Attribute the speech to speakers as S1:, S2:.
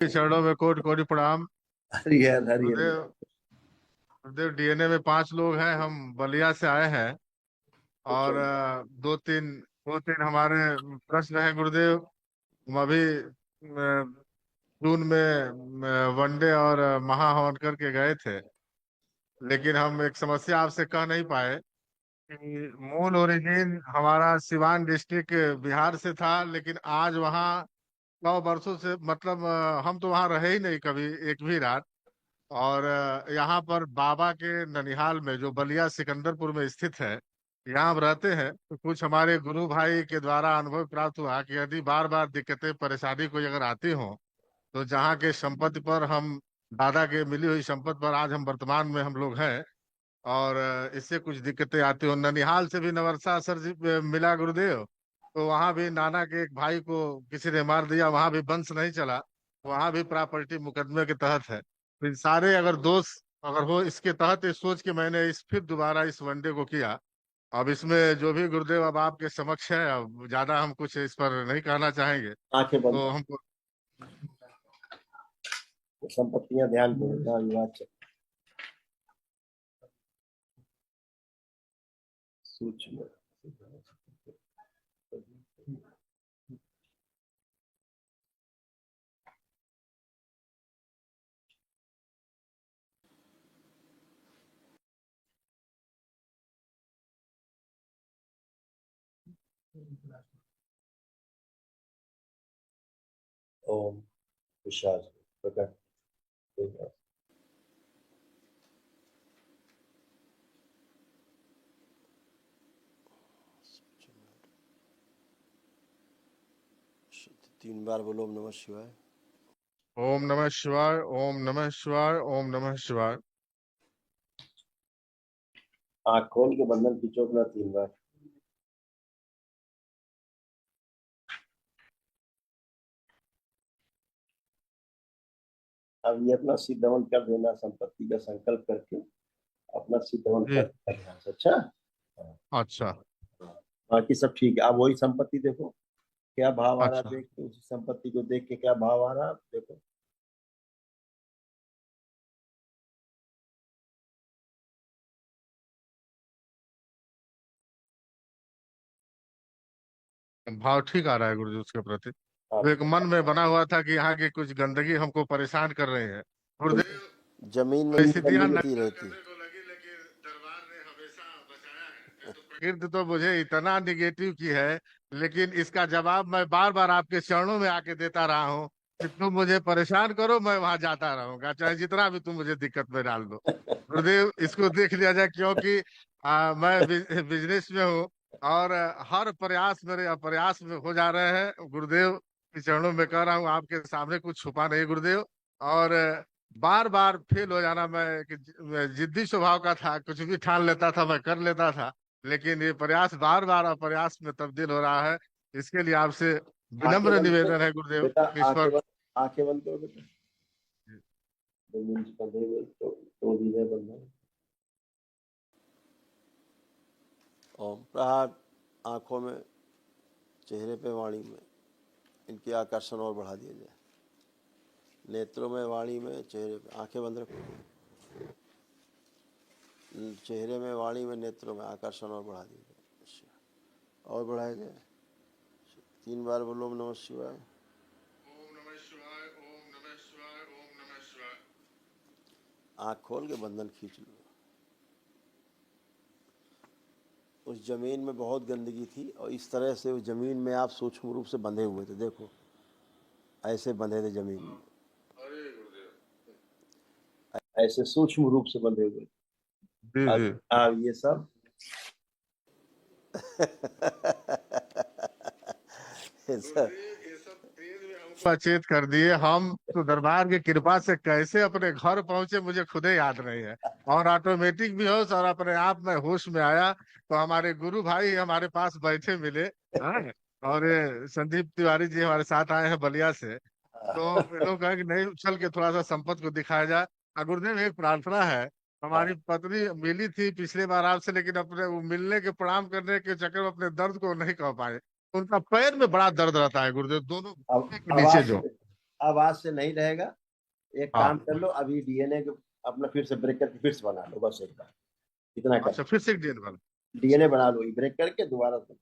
S1: के चरणों में कोटि कोटि प्रणाम।
S2: हरिहर हरिहर।
S1: गुरुदेव, गुरुदेव डीएनए में 5 लोग हैं, हम बलिया से आए हैं। और दो तीन हमारे प्रश्न हैं गुरुदेव। हम अभी जून में वनडे और महाहवन करके गए थे, लेकिन हम एक समस्या आपसे कह नहीं पाए कि मूल ओरिजिन हमारा सिवान डिस्ट्रिक्ट बिहार से था, लेकिन आज वहाँ 100 वर्षों से मतलब हम तो वहाँ रहे ही नहीं कभी एक भी रात। और यहाँ पर बाबा के ननिहाल में जो बलिया सिकंदरपुर में स्थित है, यहाँ हम रहते हैं। तो कुछ हमारे गुरु भाई के द्वारा अनुभव प्राप्त हुआ कि यदि बार बार दिक्कतें परेशानी कोई अगर आती हो, तो जहाँ के संपत्ति पर हम दादा के मिली हुई संपत्ति पर आज हम वर्तमान में हम लोग हैं। और इससे कुछ दिक्कतें आती हो। ननिहाल से भी नवरसा सर जी मिला गुरुदेव, तो वहां भी नाना के एक भाई को किसी ने मार दिया, वहां भी वंश नहीं चला, वहां भी प्रॉपर्टी मुकदमे के तहत है। फिर सारे अगर दोस्त अगर हो इसके तहत ये सोच के मैंने इस फिर दोबारा इस वनडे को किया। अब इसमें जो भी गुरुदेव अब आपके समक्ष है, अब ज्यादा हम कुछ इस पर नहीं कहना चाहेंगे।
S2: आंखें बंद।
S1: तो हमको
S2: संपत्तियां ध्यान में विवाद सूक्ष्म। ओम विशाल प्रकट।
S3: 3 बार बोलो ओम नमः शिवाय।
S1: ओम नमः शिवाय, ओम नमः शिवाय, ओम नमः शिवाय।
S2: आँख खोल के बंधन खींचो अपना 3 बार। अब ये अपना सिद्धवन कर देना, संपत्ति का संकल्प करके अपना सिद्धवन
S1: जी,
S2: कर देना। अच्छा,
S1: अच्छा
S2: बाकी सब ठीक है। अब वही संपत्ति देखो क्या भाव आ रहा,
S1: अच्छा।
S2: देख के उसी संपत्ति को देख के क्या भाव आ रहा देखो।
S1: भाव ठीक आ रहा है गुरु जी उसके प्रति।
S2: हाँ,
S1: तो एक मन में बना हुआ था कि यहाँ की कुछ गंदगी हमको परेशान कर रहे हैं गुरुदेव।
S3: जमीन में
S1: परिस्थितियां
S3: गंदगी
S1: नष्ट
S3: रहती।
S1: करने को लगी, लेकिन दरबार ने हमेशा बचाया है। तो प्रकृति तो मुझे इतना निगेटिव की है, लेकिन इसका जवाब मैं बार बार आपके चरणों में आके देता रहा हूँ कि तुम मुझे परेशान करो, मैं वहां जाता रहूंगा, चाहे जितना भी तुम मुझे दिक्कत में डाल दो। गुरुदेव इसको देख लिया जाए, क्योंकि मैं बिजनेस में हूँ। और हर प्रयास मेरे प्रयास में हो जा रहे हैं गुरुदेव के चरणों में कह रहा हूँ, आपके सामने कुछ छुपा नहीं गुरुदेव। और बार बार फेल हो जाना, मैं जिद्दी स्वभाव का था, कुछ भी ठान लेता था, मैं कर लेता था। लेकिन ये प्रयास बार बार अप्रयास में तब्दील हो रहा है। इसके लिए आपसे
S2: आंखें
S1: विनम्र
S2: बंद करो
S1: निवेदन है गुरुदेव
S2: बेटा,
S1: इस पर।
S2: आंखें बंद करो बेटा। बंधे हुए तो दी है बंधन।
S3: ओम प्रहार आंखों में, चेहरे पे, वाणी में इनकी आकर्षण और बढ़ा दिया जाए। नेत्रों में, वाणी में, चेहरे पे। आंखें बंद रखो। चेहरे में, वाणी में, नेत्रों में आकर्षण और बढ़ा दिया जाए, और बढ़ाया जाए। 3 बार बोलो ओम नमः शिवाय।
S1: ओम नमः शिवाय, ओम नमः शिवाय, ओम नमः शिवाय।
S3: आँख खोल के बंधन खींच लो। उस जमीन में बहुत गंदगी थी और इस तरह से उस जमीन में आप सूक्ष्म रूप से बंधे हुए थे। देखो ऐसे बंधे थे जमीन में,
S1: अरे गुरुदेव,
S2: ऐसे सूक्ष्म रूप से बंधे हुए।
S1: जी जी।
S2: अब ये सब
S1: सचेत कर दिए। हम तो दरबार की कृपा से कैसे अपने घर पहुंचे मुझे खुद ही याद नहीं है। और ऑटोमेटिक भी होश और अपने आप में होश में आया, तो हमारे गुरु भाई हमारे पास बैठे मिले। हाँ? और ये संदीप तिवारी जी हमारे साथ आए हैं बलिया से। तो ये लोग कहे कि नहीं, चल के थोड़ा सा संपत्ति को दिखाया जाए। गुरुदेव एक प्रार्थना है। हमारी पत्नी मिली थी पिछले बार आपसे, लेकिन अपने वो मिलने के प्रणाम करने के चक्कर में अपने दर्द को नहीं कह पाए। उनका पैर में बड़ा दर्द रहता है गुरुदेव, दोनों
S2: अब
S1: घुटने के नीचे
S2: आवाज
S1: जो।
S2: अब आज से नहीं रहेगा। एक
S1: हाँ।
S2: काम कर लो, अभी डीएनए अपना फिर से ब्रेक करके फिर से बना लो, बस एक बार इतना कर।
S1: अच्छा, फिर से एक DNA बना।
S2: डीएनए बना लो, ब्रेक करके दोबारा से।